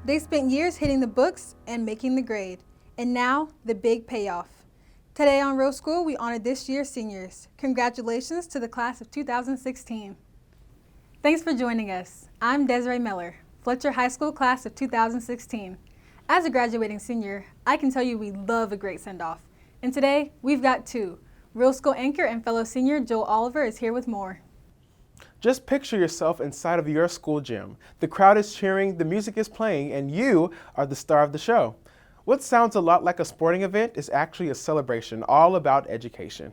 They spent years hitting the books and making the grade, and now the big payoff. Today on Real School, we honor this year's seniors. Congratulations to the class of 2016. Thanks for joining us. I'm Desiree Miller, Fletcher High School class of 2016. As a graduating senior, I can tell you we love a great send-off. And today, we've got two. Real School anchor and fellow senior Joel Oliver is here with more. Just picture yourself inside of your school gym. The crowd is cheering, the music is playing, and you are the star of the show. What sounds a lot like a sporting event is actually a celebration all about education.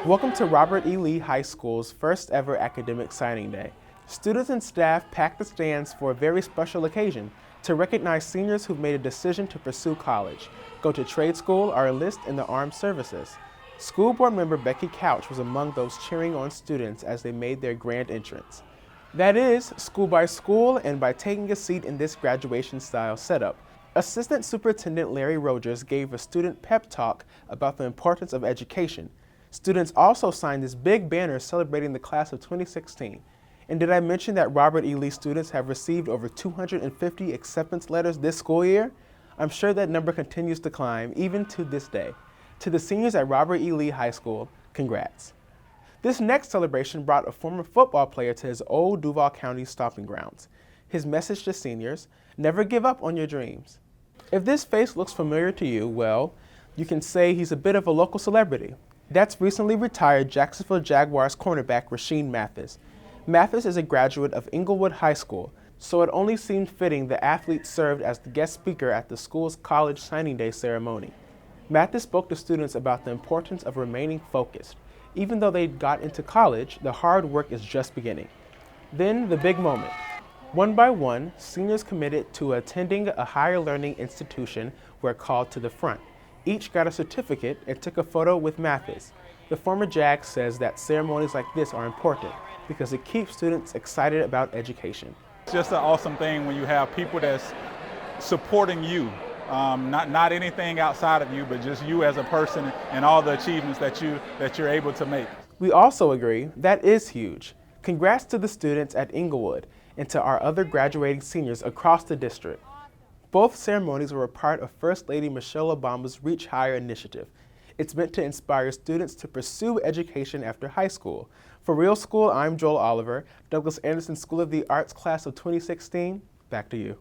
Welcome to Robert E. Lee High School's first ever academic signing day. Students and staff packed the stands for a very special occasion to recognize seniors who've made a decision to pursue college, go to trade school, or enlist in the armed services. School board member Becky Couch was among those cheering on students as they made their grand entrance. That is, school by school and by taking a seat in this graduation-style setup. Assistant Superintendent Larry Rogers gave a student pep talk about the importance of education. Students also signed this big banner celebrating the class of 2016. And did I mention that Robert E. Lee students have received over 250 acceptance letters this school year? I'm sure that number continues to climb even to this day. To the seniors at Robert E. Lee High School, congrats. This next celebration brought a former football player to his old Duval County stomping grounds. His message to seniors: never give up on your dreams. If this face looks familiar to you, well, you can say he's a bit of a local celebrity. That's recently retired Jacksonville Jaguars cornerback Rashean Mathis. Mathis is a graduate of Inglewood High School, so it only seemed fitting the athlete served as the guest speaker at the school's college signing day ceremony. Mathis spoke to students about the importance of remaining focused. Even though they got into college, the hard work is just beginning. Then the big moment. One by one, seniors committed to attending a higher learning institution were called to the front. Each got a certificate and took a photo with Mathis. The former Jag says that ceremonies like this are important because it keeps students excited about education. It's just an awesome thing when you have people that's supporting you. Not anything outside of you, but just you as a person and all the achievements that you're able to make. We also agree that is huge. Congrats to the students at Inglewood and to our other graduating seniors across the district. Both ceremonies were a part of First Lady Michelle Obama's Reach Higher initiative. It's meant to inspire students to pursue education after high school. For Real School, I'm Joel Oliver, Douglas Anderson School of the Arts class of 2016. Back to you.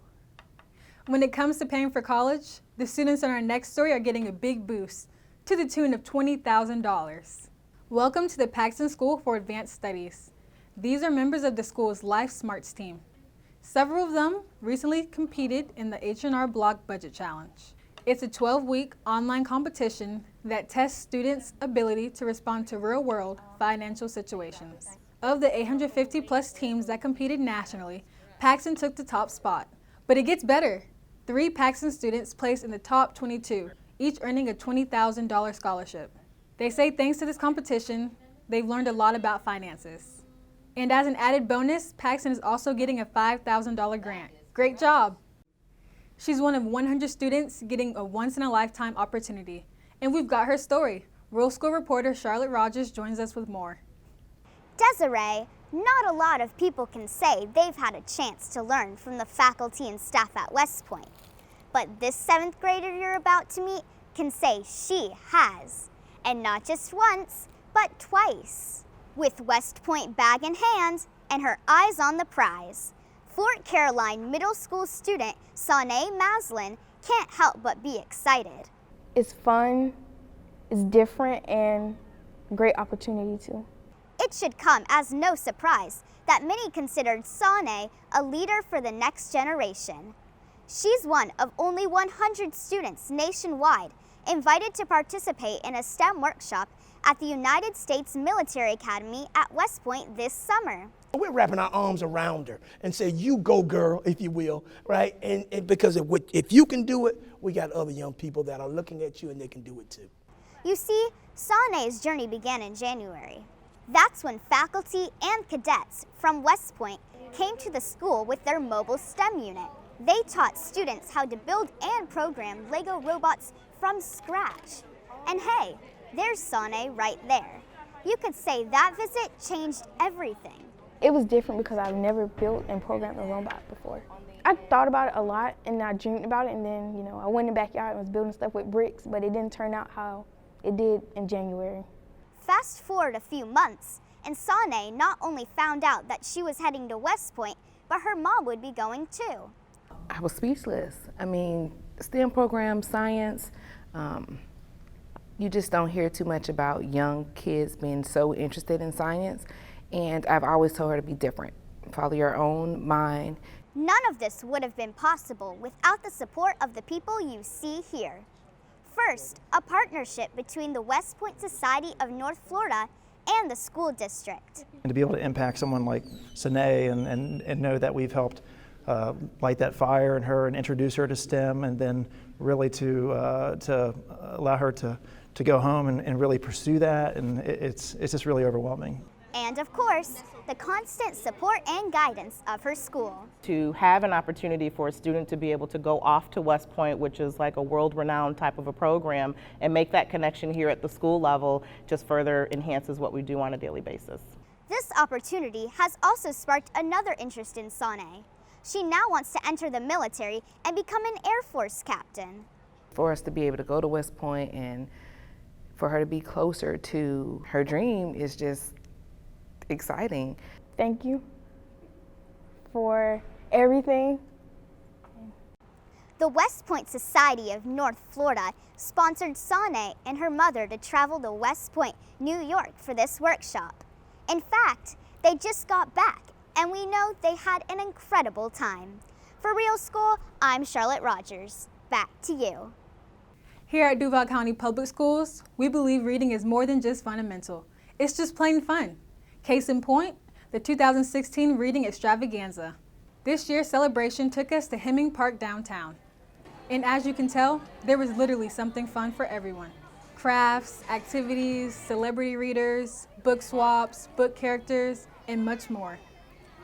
When it comes to paying for college, the students in our next story are getting a big boost to the tune of $20,000. Welcome to the Paxton School for Advanced Studies. These are members of the school's Life Smarts team. Several of them recently competed in the H&R Block Budget Challenge. It's a 12-week online competition that tests students' ability to respond to real-world financial situations. Of the 850-plus teams that competed nationally, Paxton took the top spot. But it gets better. 3 Paxton students placed in the top 22, each earning a $20,000 scholarship. They say thanks to this competition, they've learned a lot about finances. And as an added bonus, Paxton is also getting a $5,000 grant. Great job! She's one of 100 students getting a once-in-a-lifetime opportunity. And we've got her story. Real School reporter Charlotte Rogers joins us with more. Desiree, not a lot of people can say they've had a chance to learn from the faculty and staff at West Point. But this 7th grader you're about to meet can say she has. And not just once, but twice. With West Point bag in hand and her eyes on the prize, Fort Caroline Middle School student Sanae Maslin can't help but be excited. It's fun, it's different, and a great opportunity too. It should come as no surprise that many considered Sanae a leader for the next generation. She's one of only 100 students nationwide invited to participate in a STEM workshop at the United States Military Academy at West Point this summer. We're wrapping our arms around her and say, you go girl, if you will, right? And because if you can do it, we got other young people that are looking at you and they can do it too. You see, Sanae's journey began in January. That's when faculty and cadets from West Point came to the school with their mobile STEM unit. They taught students how to build and program Lego robots from scratch. And hey, there's Sanae right there. You could say that visit changed everything. It was different because I've never built and programmed a robot before. I thought about it a lot and I dreamed about it, and then, I went in the backyard and was building stuff with bricks, but it didn't turn out how it did in January. Fast forward a few months, and Sane not only found out that she was heading to West Point, but her mom would be going too. I was speechless. I mean, STEM program, science, you just don't hear too much about young kids being so interested in science, and I've always told her to be different, follow your own mind. None of this would have been possible without the support of the people you see here. First, a partnership between the West Point Society of North Florida and the school district. And to be able to impact someone like Sanae and know that we've helped light that fire in her and introduce her to STEM, and then really to allow her to go home and really pursue that, and it's just really overwhelming. And of course, the constant support and guidance of her school. To have an opportunity for a student to be able to go off to West Point, which is like a world-renowned type of a program, and make that connection here at the school level just further enhances what we do on a daily basis. This opportunity has also sparked another interest in Sane. She now wants to enter the military and become an Air Force captain. For us to be able to go to West Point and for her to be closer to her dream is just exciting. Thank you for everything. The West Point Society of North Florida sponsored Sane and her mother to travel to West Point, New York for this workshop. In fact, they just got back, and we know they had an incredible time. For Real School, I'm Charlotte Rogers. Back to you. Here at Duval County Public Schools, we believe reading is more than just fundamental. It's just plain fun. Case in point, the 2016 Reading Extravaganza. This year's celebration took us to Hemming Park downtown. And as you can tell, there was literally something fun for everyone. Crafts, activities, celebrity readers, book swaps, book characters, and much more.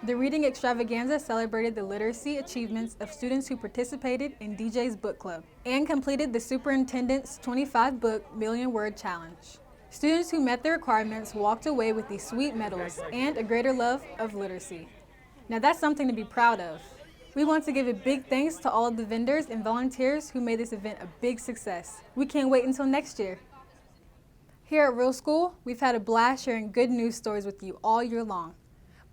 The Reading Extravaganza celebrated the literacy achievements of students who participated in DJ's Book Club and completed the superintendent's 25-book million-word challenge. Students who met the requirements walked away with these sweet medals and a greater love of literacy. Now that's something to be proud of. We want to give a big thanks to all of the vendors and volunteers who made this event a big success. We can't wait until next year. Here at Real School, we've had a blast sharing good news stories with you all year long.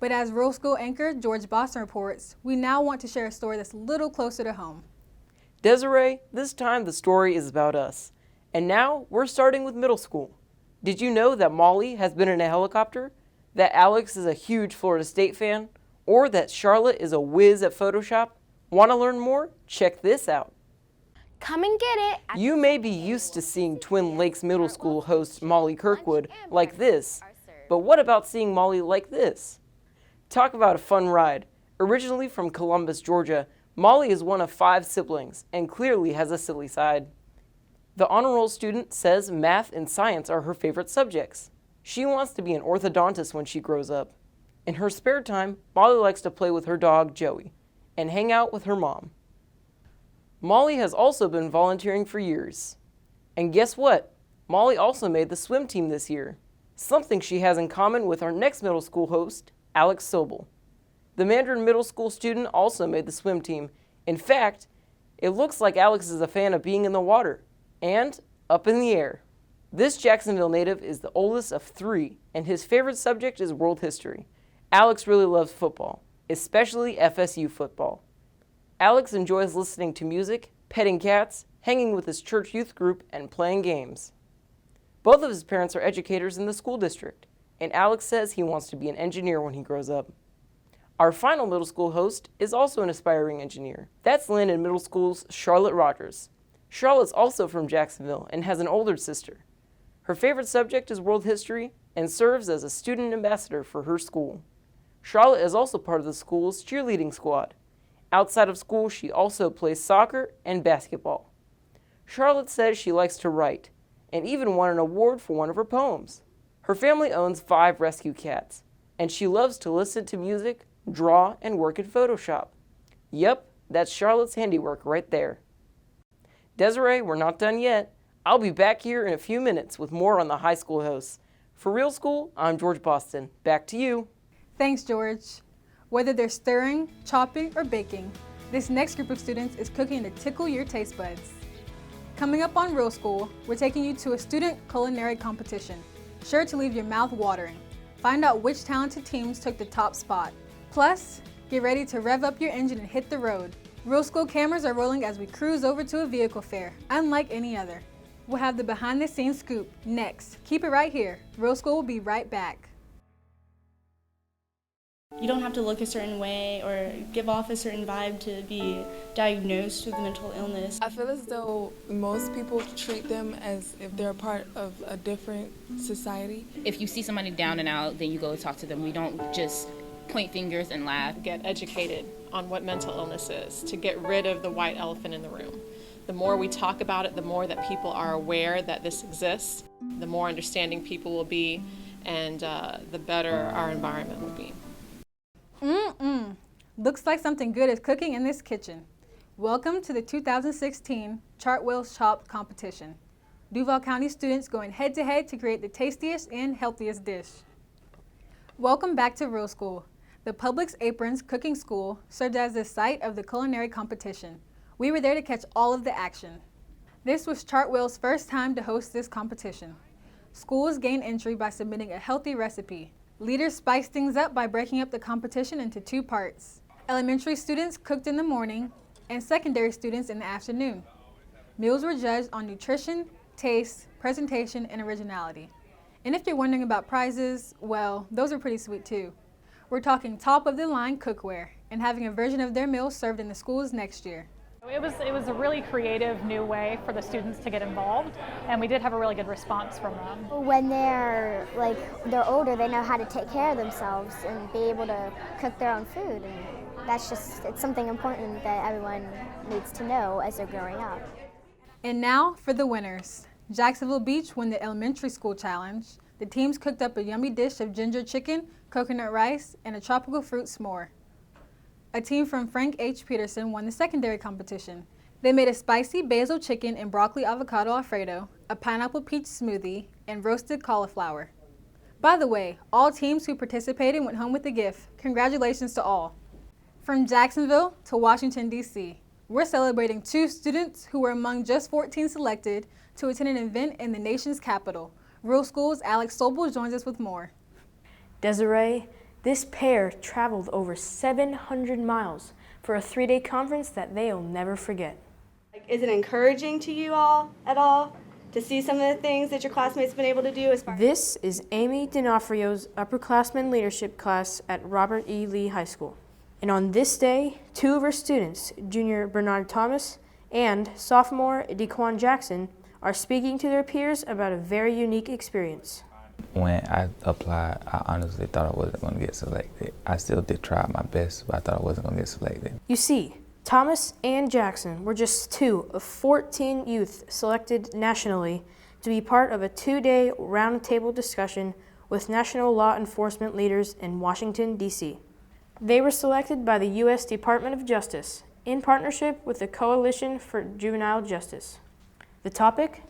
But as Real School anchor George Boston reports, we now want to share a story that's a little closer to home. Desiree, this time the story is about us. And now we're starting with middle school. Did you know that Molly has been in a helicopter? That Alex is a huge Florida State fan? Or that Charlotte is a whiz at Photoshop? Want to learn more? Check this out. Come and get it. You may be used to seeing Twin Lakes Middle School host Molly Kirkwood like this, but what about seeing Molly like this? Talk about a fun ride. Originally from Columbus, Georgia, Molly is one of 5 siblings and clearly has a silly side. The honor roll student says math and science are her favorite subjects. She wants to be an orthodontist when she grows up. In her spare time, Molly likes to play with her dog, Joey, and hang out with her mom. Molly has also been volunteering for years. And guess what? Molly also made the swim team this year, something she has in common with our next middle school host, Alex Sobel. The Mandarin Middle School student also made the swim team. In fact, it looks like Alex is a fan of being in the water and up in the air. This Jacksonville native is the oldest of 3, and his favorite subject is world history. Alex really loves football, especially FSU football. Alex enjoys listening to music, petting cats, hanging with his church youth group, and playing games. Both of his parents are educators in the school district, and Alex says he wants to be an engineer when he grows up. Our final middle school host is also an aspiring engineer. That's Landon Middle School's Charlotte Rogers. Charlotte's also from Jacksonville and has an older sister. Her favorite subject is world history and serves as a student ambassador for her school. Charlotte is also part of the school's cheerleading squad. Outside of school, she also plays soccer and basketball. Charlotte says she likes to write and even won an award for one of her poems. Her family owns 5 rescue cats, and she loves to listen to music, draw, and work in Photoshop. Yep, that's Charlotte's handiwork right there. Desiree, we're not done yet. I'll be back here in a few minutes with more on the high school hosts. For Real School, I'm George Boston. Back to you. Thanks, George. Whether they're stirring, chopping, or baking, this next group of students is cooking to tickle your taste buds. Coming up on Real School, we're taking you to a student culinary competition, sure to leave your mouth watering. Find out which talented teams took the top spot. Plus, get ready to rev up your engine and hit the road. Real School cameras are rolling as we cruise over to a vehicle fair, unlike any other. We'll have the behind-the-scenes scoop next. Keep it right here. Real School will be right back. You don't have to look a certain way or give off a certain vibe to be diagnosed with a mental illness. I feel as though most people treat them as if they're a part of a different society. If you see somebody down and out, then you go talk to them. We don't just point fingers and laugh. Get educated on what mental illness is, to get rid of the white elephant in the room. The more we talk about it, the more that people are aware that this exists, the more understanding people will be, and the better our environment will be. Looks like something good is cooking in this kitchen. Welcome to the 2016 Chartwell's Chopped competition. Duval County students going head-to-head to create the tastiest and healthiest dish. Welcome back to Real School. The Publix Aprons Cooking School served as the site of the culinary competition. We were there to catch all of the action. This was Chartwell's first time to host this competition. Schools gain entry by submitting a healthy recipe. Leaders spiced things up by breaking up the competition into two parts. Elementary students cooked in the morning and secondary students in the afternoon. Meals were judged on nutrition, taste, presentation, and originality. And if you're wondering about prizes, well, those are pretty sweet too. We're talking top-of-the-line cookware and having a version of their meals served in the schools next year. It was a really creative new way for the students to get involved, and we did have a really good response from them. When they're older, they know how to take care of themselves and be able to cook their own food, and it's something important that everyone needs to know as they're growing up. And now for the winners. Jacksonville Beach won the elementary school challenge. The teams cooked up a yummy dish of ginger chicken, coconut rice, and a tropical fruit s'more. A team from Frank H. Peterson won the secondary competition. They made a spicy basil chicken and broccoli avocado Alfredo, a pineapple peach smoothie, and roasted cauliflower. By the way, all teams who participated went home with a gift. Congratulations to all. From Jacksonville to Washington, D.C., we're celebrating two students who were among just 14 selected to attend an event in the nation's capital. Real School's Alex Sobel joins us with more. Desiree, this pair traveled over 700 miles for a 3-day conference that they'll never forget. Is it encouraging to you all at all to see some of the things that your classmates have been able to do? This is Amy D'Onofrio's upperclassmen leadership class at Robert E. Lee High School. And on this day, two of her students, junior Bernard Thomas and sophomore Dequan Jackson, are speaking to their peers about a very unique experience. When I applied, I honestly thought I wasn't going to get selected. I still did try my best, but I thought I wasn't going to get selected. You see, Thomas and Jackson were just two of 14 youth selected nationally to be part of a 2-day roundtable discussion with national law enforcement leaders in Washington, D.C. They were selected by the U.S. Department of Justice in partnership with the Coalition for Juvenile Justice. The topic?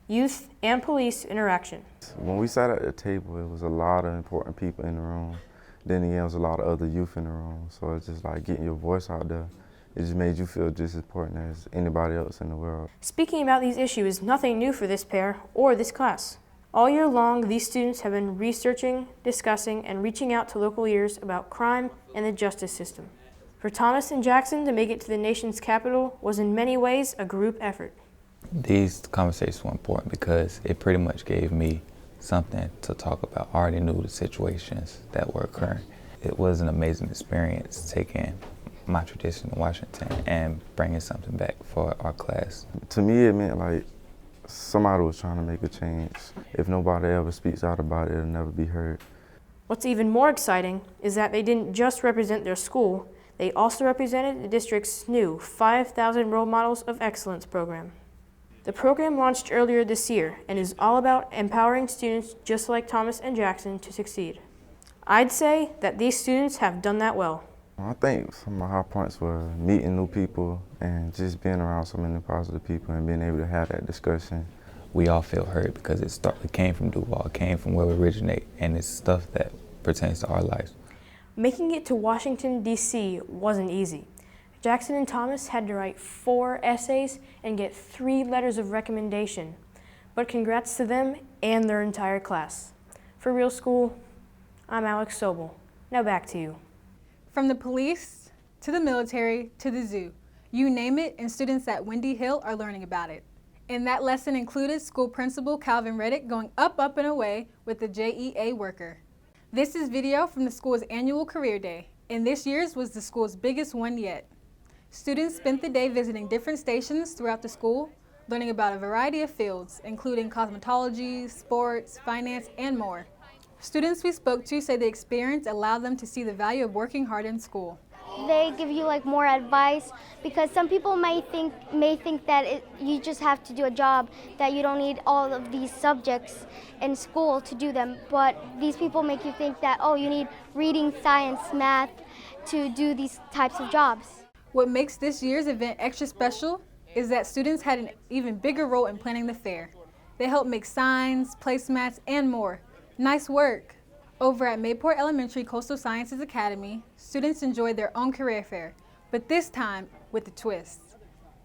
Youth and police interaction. When we sat at the table, it was a lot of important people in the room. Then again, it was a lot of other youth in the room. So it's just like getting your voice out there. It just made you feel just as important as anybody else in the world. Speaking about these issues is nothing new for this pair or this class. All year long, these students have been researching, discussing, and reaching out to local leaders about crime and the justice system. For Thomas and Jackson to make it to the nation's capital was in many ways a group effort. These conversations were important because it pretty much gave me something to talk about. I already knew the situations that were occurring. It was an amazing experience taking my tradition in Washington and bringing something back for our class. To me, it meant like somebody was trying to make a change. If nobody ever speaks out about it, it'll never be heard. What's even more exciting is that they didn't just represent their school, they also represented the district's new 5,000 Role Models of Excellence program. The program launched earlier this year and is all about empowering students just like Thomas and Jackson to succeed. I'd say that these students have done that well. I think some of my high points were meeting new people and just being around so many positive people and being able to have that discussion. We all feel heard because it came from Duval, it came from where we originate, and it's stuff that pertains to our lives. Making it to Washington, D.C. wasn't easy. Jackson and Thomas had to write 4 essays and get 3 letters of recommendation. But congrats to them and their entire class. For Real School, I'm Alex Sobel. Now back to you. From the police, to the military, to the zoo, you name it, and students at Windy Hill are learning about it. And that lesson included school principal Calvin Reddick going up, and away with the JEA worker. This is video from the school's annual career day, and this year's was the school's biggest one yet. Students spent the day visiting different stations throughout the school, learning about a variety of fields, including cosmetology, sports, finance, and more. Students we spoke to say the experience allowed them to see the value of working hard in school. They give you like more advice, because some people may think that you just have to do a job, that you don't need all of these subjects in school to do them. But these people make you think that, oh, you need reading, science, math to do these types of jobs. What makes this year's event extra special is that students had an even bigger role in planning the fair. They helped make signs, placemats, and more. Nice work! Over at Mayport Elementary Coastal Sciences Academy, students enjoyed their own career fair, but this time with a twist.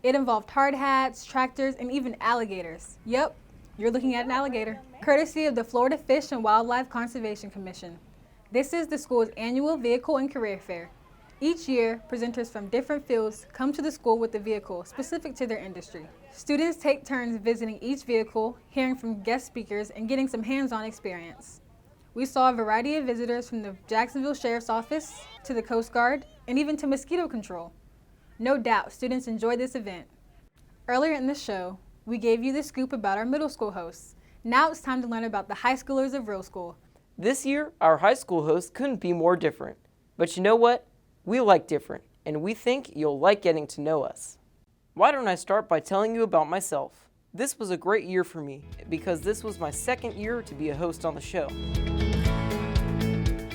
It involved hard hats, tractors, and even alligators. Yep, you're looking at an alligator. Courtesy of the Florida Fish and Wildlife Conservation Commission. This is the school's annual vehicle and career fair. Each year, presenters from different fields come to the school with a vehicle specific to their industry. Students take turns visiting each vehicle, hearing from guest speakers, and getting some hands-on experience. We saw a variety of visitors from the Jacksonville Sheriff's Office to the Coast Guard and even to mosquito control. No doubt, students enjoyed this event. Earlier in the show, we gave you the scoop about our middle school hosts. Now it's time to learn about the high schoolers of Real School. This year, our high school hosts couldn't be more different. But you know what? We like different, and we think you'll like getting to know us. Why don't I start by telling you about myself? This was a great year for me, because this was my second year to be a host on the show.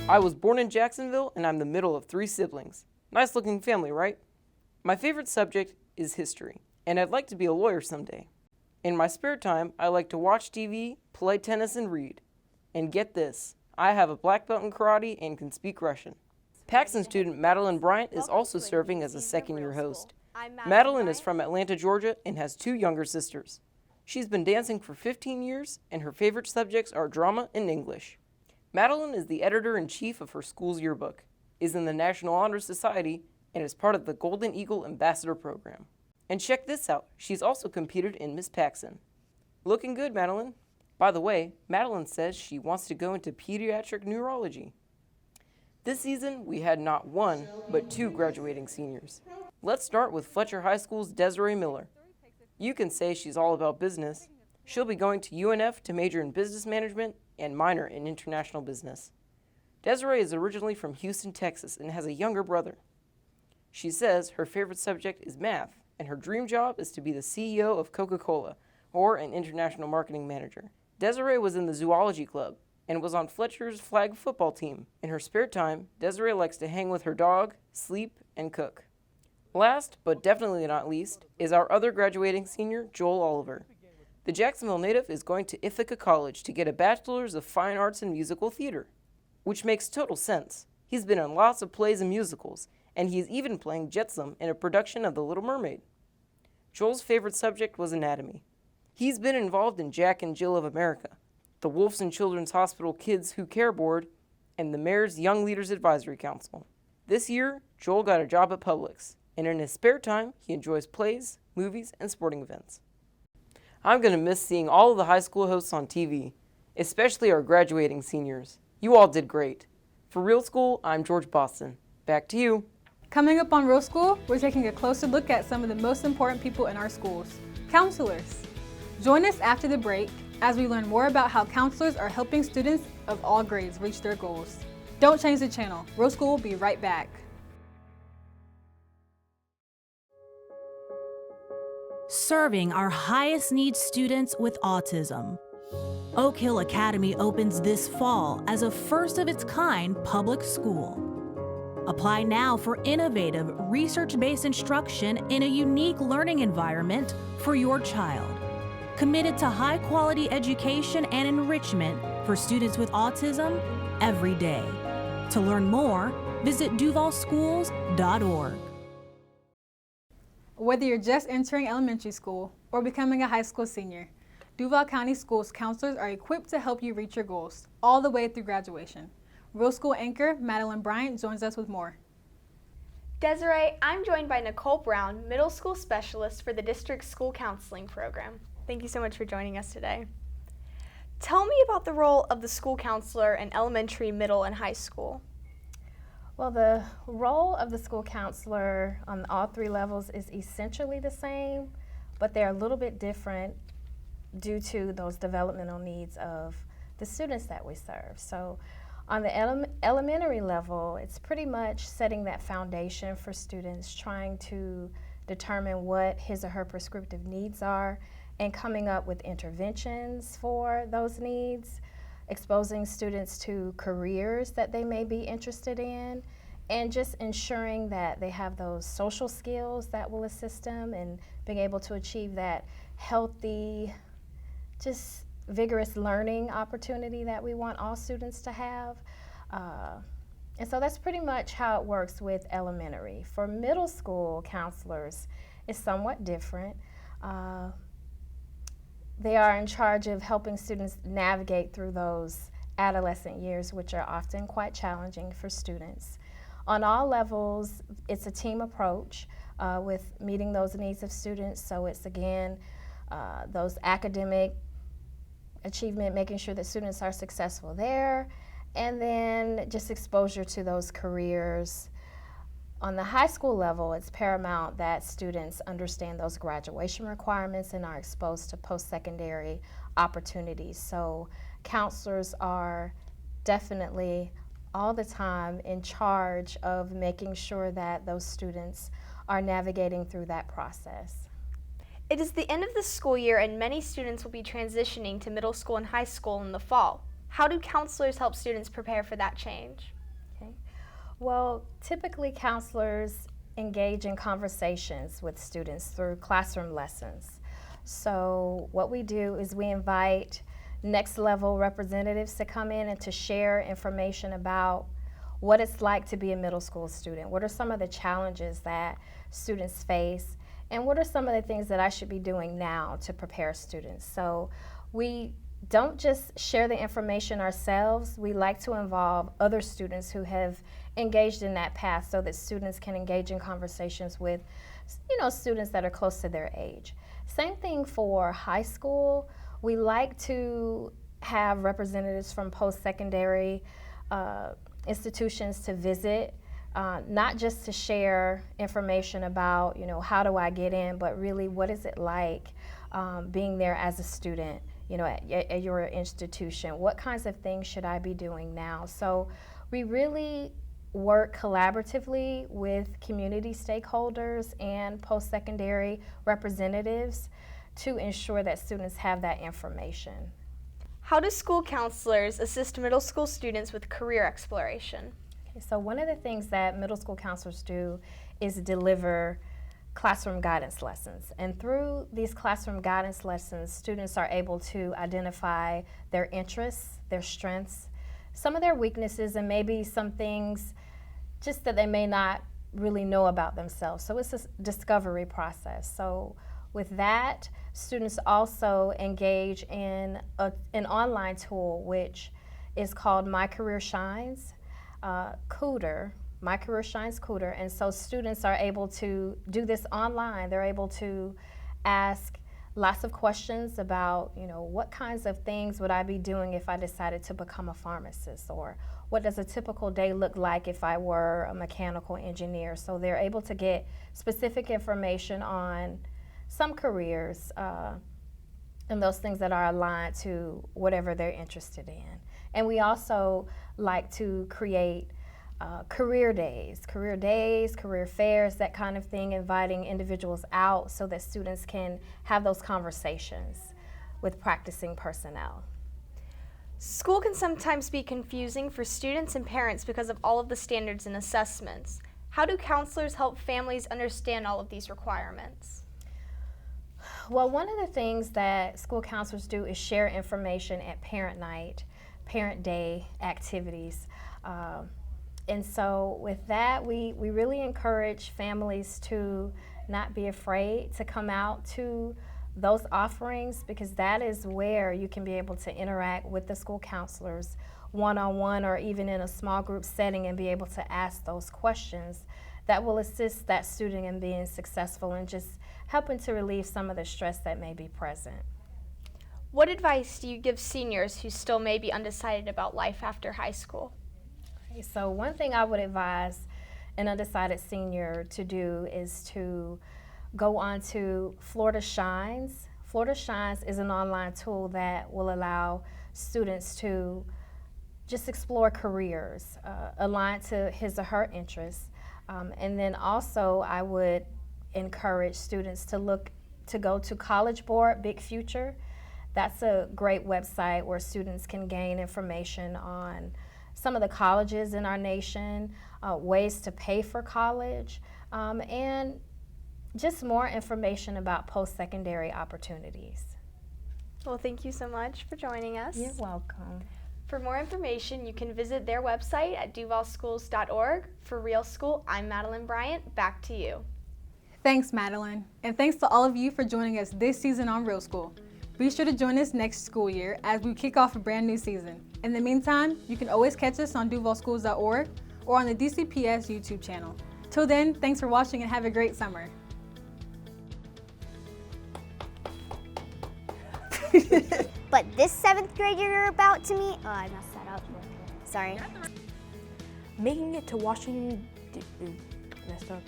I was born in Jacksonville, and I'm the middle of 3 siblings. Nice looking family, right? My favorite subject is history, and I'd like to be a lawyer someday. In my spare time, I like to watch TV, play tennis, and read. And get this, I have a black belt in karate and can speak Russian. Paxton student Madeline Bryant is also serving as a second-year host. Madeline is from Atlanta, Georgia, and has 2 younger sisters. She's been dancing for 15 years, and her favorite subjects are drama and English. Madeline is the editor-in-chief of her school's yearbook, is in the National Honor Society, and is part of the Golden Eagle Ambassador Program. And check this out, she's also competed in Miss Paxton. Looking good, Madeline. By the way, Madeline says she wants to go into pediatric neurology. This season, we had not 1, but 2 graduating seniors. Let's start with Fletcher High School's Desiree Miller. You can say she's all about business. She'll be going to UNF to major in business management and minor in international business. Desiree is originally from Houston, Texas, and has a younger brother. She says her favorite subject is math, and her dream job is to be the CEO of Coca-Cola or an international marketing manager. Desiree was in the zoology club and was on Fletcher's flag football team. In her spare time, Desiree likes to hang with her dog, sleep, and cook. Last, but definitely not least, is our other graduating senior, Joel Oliver. The Jacksonville native is going to Ithaca College to get a Bachelor's of Fine Arts in Musical Theater, which makes total sense. He's been in lots of plays and musicals, and he's even playing Jetsam in a production of The Little Mermaid. Joel's favorite subject was anatomy. He's been involved in Jack and Jill of America, the Wolfson Children's Hospital Kids Who Care Board, and the Mayor's Young Leaders Advisory Council. This year, Joel got a job at Publix, and in his spare time, he enjoys plays, movies, and sporting events. I'm going to miss seeing all of the high school hosts on TV, especially our graduating seniors. You all did great. For Real School, I'm George Boston. Back to you. Coming up on Real School, we're taking a closer look at some of the most important people in our schools, counselors. Join us after the break as we learn more about how counselors are helping students of all grades reach their goals. Don't change the channel. Real School will be right back. Serving our highest needs students with autism. Oak Hill Academy opens this fall as a first-of-its-kind public school. Apply now for innovative, research-based instruction in a unique learning environment for your child. Committed to high-quality education and enrichment for students with autism every day. To learn more, Visit duvalschools.org. Whether you're just entering elementary school or becoming a high school senior, Duval County Schools counselors are equipped to help you reach your goals all the way through graduation. Real School anchor Madeline Bryant joins us with more. Desiree, I'm joined by Nicole Brown, middle school specialist for the district's school counseling program. Thank you so much for joining us today. Tell me about the role of the school counselor in elementary, middle, and high school. Well, the role of the school counselor on all three levels is essentially the same, but they're a little bit different due to those developmental needs of the students that we serve. So on the elementary level, it's pretty much setting that foundation for students, trying to determine what his or her prescriptive needs are and coming up with interventions for those needs, exposing students to careers that they may be interested in, and just ensuring that they have those social skills that will assist them in being able to achieve that healthy, just vigorous learning opportunity that we want all students to have. And so that's pretty much how it works with elementary. For middle school counselors, it's somewhat different. They are in charge of helping students navigate through those adolescent years, which are often quite challenging for students. On all levels, it's a team approach with meeting those needs of students. So it's, again, those academic achievement, making sure that students are successful there, and then just exposure to those careers. On the high school level, it's paramount that students understand those graduation requirements and are exposed to post-secondary opportunities. So counselors are definitely all the time in charge of making sure that those students are navigating through that process. It is the end of the school year and many students will be transitioning to middle school and high school in the fall. How do counselors help students prepare for that change? Well, typically counselors engage in conversations with students through classroom lessons. So what we do is we invite next level representatives to come in and to share information about what it's like to be a middle school student. What are some of the challenges that students face? And what are some of the things that I should be doing now to prepare students? So we don't just share the information ourselves. We like to involve other students who have engaged in that path so that students can engage in conversations with, students that are close to their age. Same thing for high school. We like to have representatives from post-secondary institutions to visit, not just to share information about, how do I get in, but really what is it like being there as a student, at your institution. What kinds of things should I be doing now? So we really work collaboratively with community stakeholders and post-secondary representatives to ensure that students have that information. How do school counselors assist middle school students with career exploration? So one of the things that middle school counselors do is deliver classroom guidance lessons. And through these classroom guidance lessons, students are able to identify their interests, their strengths, some of their weaknesses, and maybe some things just that they may not really know about themselves. So it's a discovery process. So with that, students also engage in an online tool which is called My Career Shines, Cooter, My Career Shines Cooter, and so students are able to do this online. They're able to ask lots of questions about, what kinds of things would I be doing if I decided to become a pharmacist, or what does a typical day look like if I were a mechanical engineer. So they're able to get specific information on some careers and those things that are aligned to whatever they're interested in. And we also like to create career days, career fairs, that kind of thing, inviting individuals out so that students can have those conversations with practicing personnel. School can sometimes be confusing for students and parents because of all of the standards and assessments. How do counselors help families understand all of these requirements? Well, one of the things that school counselors do is share information at parent night, parent day activities. And so with that, we really encourage families to not be afraid to come out to those offerings, because that is where you can be able to interact with the school counselors one-on-one or even in a small group setting and be able to ask those questions that will assist that student in being successful and just helping to relieve some of the stress that may be present. What advice do you give seniors who still may be undecided about life after high school? Okay, so one thing I would advise an undecided senior to do is to go on to Florida Shines. Florida Shines is an online tool that will allow students to just explore careers aligned to his or her interests. And then also I would encourage students to go to College Board Big Future. That's a great website where students can gain information on some of the colleges in our nation, ways to pay for college, and just more information about post-secondary opportunities. Well, thank you so much for joining us. You're welcome. For more information, you can visit their website at duvalschools.org. For Real School, I'm Madeline Bryant. Back to you. Thanks, Madeline. And thanks to all of you for joining us this season on Real School. Be sure to join us next school year as we kick off a brand new season. In the meantime, you can always catch us on duvalschools.org or on the DCPS YouTube channel. Till then, thanks for watching and have a great summer. But this 7th grader you're about to meet, oh, I messed that up. Sorry. Making it to Washington, messed up.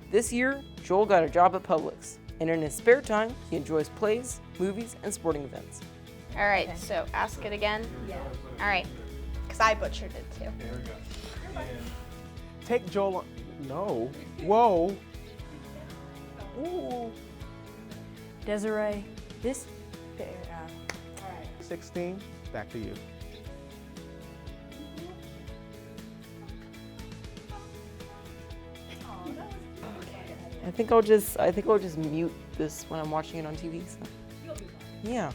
This year, Joel got a job at Publix, and in his spare time, he enjoys plays, movies, and sporting events. All right, so ask it again. Yeah. All right, because I butchered it too. There we go. Take Joel on. No. Whoa. Ooh. Desiree, this. 16, back to you. I think I'll just mute this when I'm watching it on TV. So. Yeah.